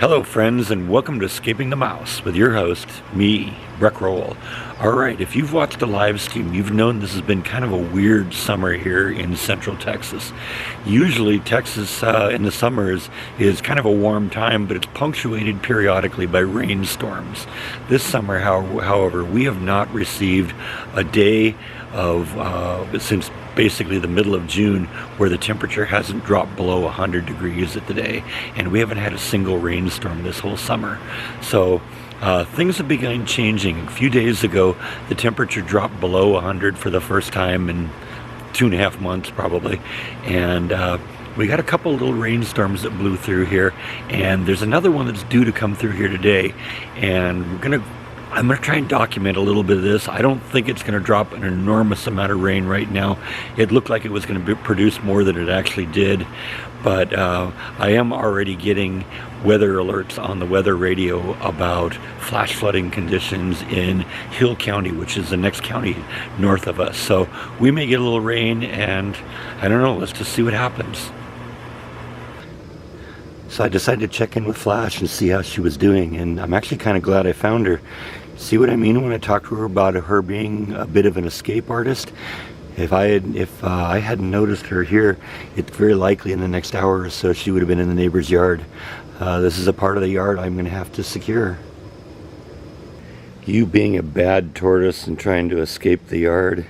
Hello friends, and welcome to Escaping the Mouse with your host, me, Breck Roll. Alright, if you've watched the live stream, you've known this has been kind of a weird summer here in central Texas. Usually Texas in the summers is kind of a warm time, but it's punctuated periodically by rainstorms. This summer, however, we have not received a day of since basically the middle of June where the temperature hasn't dropped below 100 degrees at the day, and we haven't had a single rainstorm this whole summer. So things have begun changing. A few days ago the temperature dropped below 100 for the first time in 2.5 months probably, and we got a couple little rainstorms that blew through here, and there's another one that's due to come through here today, and I'm going to try and document a little bit of this. I don't think it's going to drop an enormous amount of rain right now. It looked like it was going to produce more than it actually did, but I am already getting weather alerts on the weather radio about flash flooding conditions in Hill County, which is the next county north of us. So we may get a little rain, and I don't know, let's just see what happens. So I decided to check in with Flash and see how she was doing, and I'm actually kind of glad I found her. See what I mean when I talked to her about her being a bit of an escape artist? If I hadn't noticed her here, it's very likely in the next hour or so she would have been in the neighbor's yard. This is a part of the yard I'm going to have to secure. You being a bad tortoise and trying to escape the yard.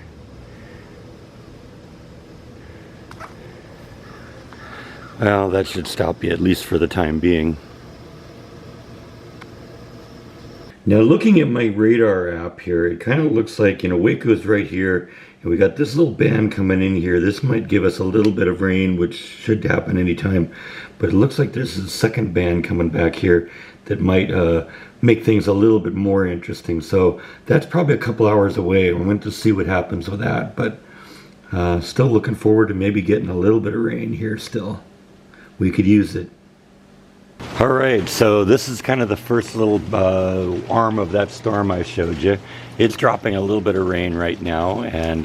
Well, that should stop you, at least for the time being. Now, looking at my radar app here, it kind of looks like, Waco's right here, and we got this little band coming in here. This might give us a little bit of rain, which should happen anytime, but it looks like there's a second band coming back here that might make things a little bit more interesting. So that's probably a couple hours away. I want to see what happens with that, but still looking forward to maybe getting a little bit of rain here still. We could use it. Alright, so this is kind of the first little arm of that storm I showed you. It's dropping a little bit of rain right now, and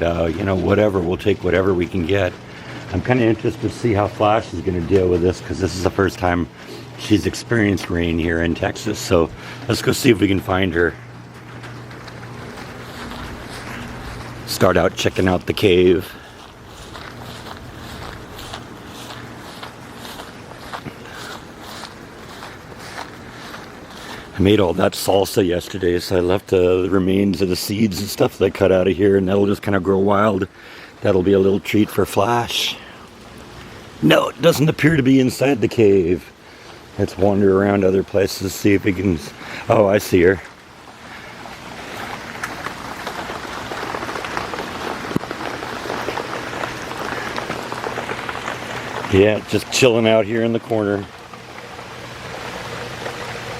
whatever, we'll take whatever we can get. I'm kind of interested to see how Flash is going to deal with this, because this is the first time she's experienced rain here in Texas. So let's go see if we can find her. Start out checking out the cave. I made all that salsa yesterday, so I left the remains of the seeds and stuff that I cut out of here, and that'll just kind of grow wild. That'll be a little treat for Flash. No, it doesn't appear to be inside the cave. Let's wander around other places, see if we can... Oh, I see her. Yeah, just chilling out here in the corner.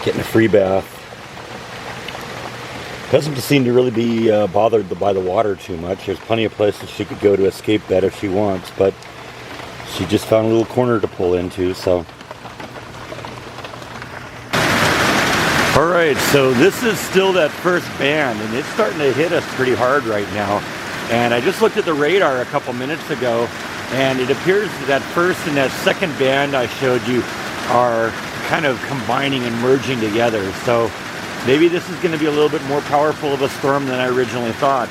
Getting a free bath. Doesn't seem to really be bothered by the water too much. There's plenty of places she could go to escape that if she wants, but she just found a little corner to pull into, so. Alright, so this is still that first band, and it's starting to hit us pretty hard right now. And I just looked at the radar a couple minutes ago, and it appears that first and that second band I showed you are kind of combining and merging together. So maybe this is going to be a little bit more powerful of a storm than I originally thought.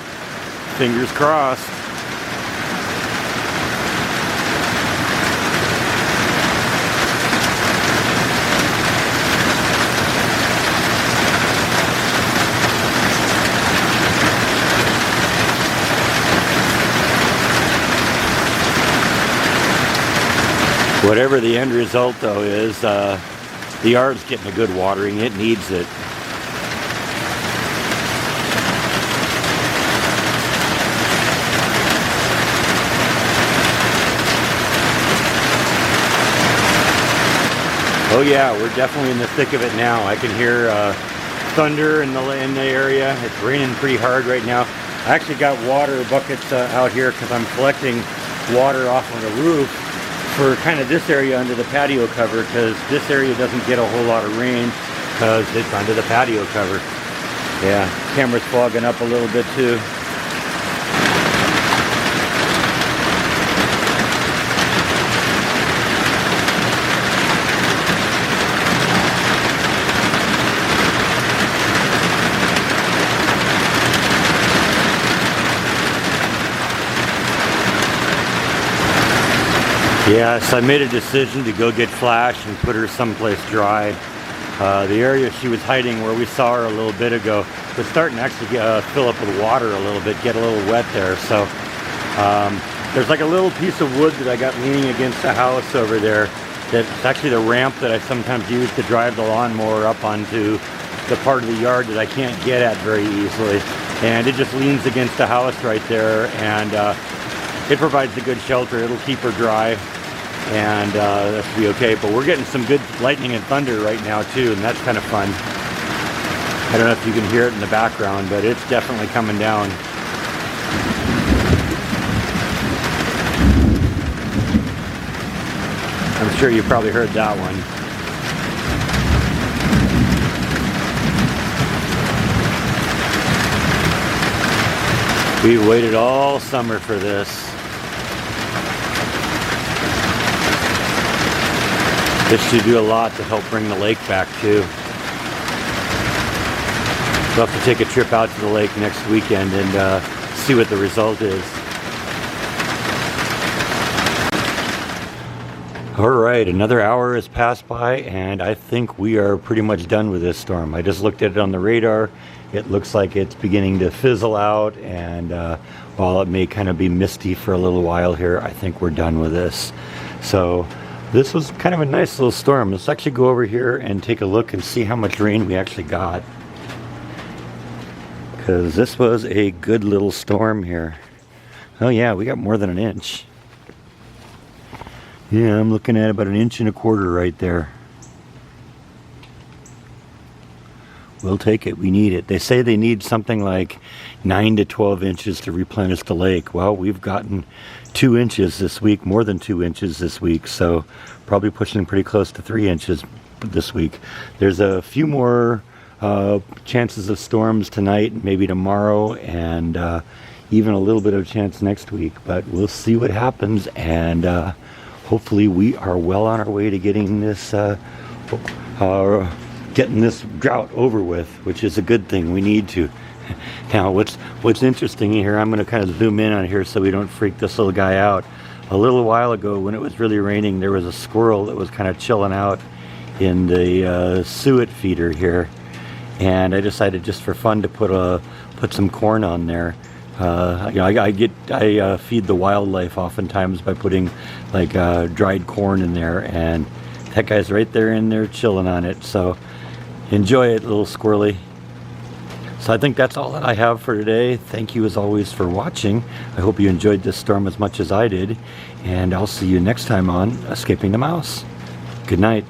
Fingers crossed. Whatever the end result though is, the yard's getting a good watering. It needs it. Oh yeah, we're definitely in the thick of it now. I can hear thunder in the area. It's raining pretty hard right now. I actually got water buckets out here because I'm collecting water off of the roof for kind of this area under the patio cover, because this area doesn't get a whole lot of rain because it's under the patio cover. Yeah, camera's fogging up a little bit too. Yes, I made a decision to go get Flash and put her someplace dry. The area she was hiding where we saw her a little bit ago was starting to actually fill up with water a little bit, get a little wet there. So there's like a little piece of wood that I got leaning against the house over there. That's actually the ramp that I sometimes use to drive the lawnmower up onto the part of the yard that I can't get at very easily. And it just leans against the house right there, and it provides a good shelter. It'll keep her dry, and that should be okay. But we're getting some good lightning and thunder right now too, and that's kind of fun. I don't know if you can hear it in the background, but it's definitely coming down. I'm sure you probably heard that one. We waited all summer for this. This should do a lot to help bring the lake back too. We'll have to take a trip out to the lake next weekend and see what the result is. Alright, another hour has passed by and I think we are pretty much done with this storm. I just looked at it on the radar. It looks like it's beginning to fizzle out, and while it may kind of be misty for a little while here, I think we're done with this. So this was kind of a nice little storm. Let's actually go over here and take a look and see how much rain we actually got, because this was a good little storm here. Oh yeah, we got more than an inch. Yeah, I'm looking at about 1.25 inches right there. We'll take it. We need it. They say they need something like 9 to 12 inches to replenish the lake. Well, we've gotten 2 inches this week, more than 2 inches this week, so probably pushing pretty close to 3 inches this week. There's a few more chances of storms tonight, maybe tomorrow, and even a little bit of chance next week, but we'll see what happens, and hopefully we are well on our way to getting this drought over with, which is a good thing. We need to. Now what's interesting here, I'm going to kind of zoom in on here so we don't freak this little guy out. A little while ago when it was really raining, there was a squirrel that was kind of chilling out in the suet feeder here, and I decided just for fun to put some corn on there. You know, I feed the wildlife oftentimes by putting like dried corn in there, and that guy's right there in there chilling on it. So enjoy it, little squirrely. So I think that's all that I have for today. Thank you as always for watching. I hope you enjoyed this storm as much as I did, and I'll see you next time on Escaping the Mouse. Good night.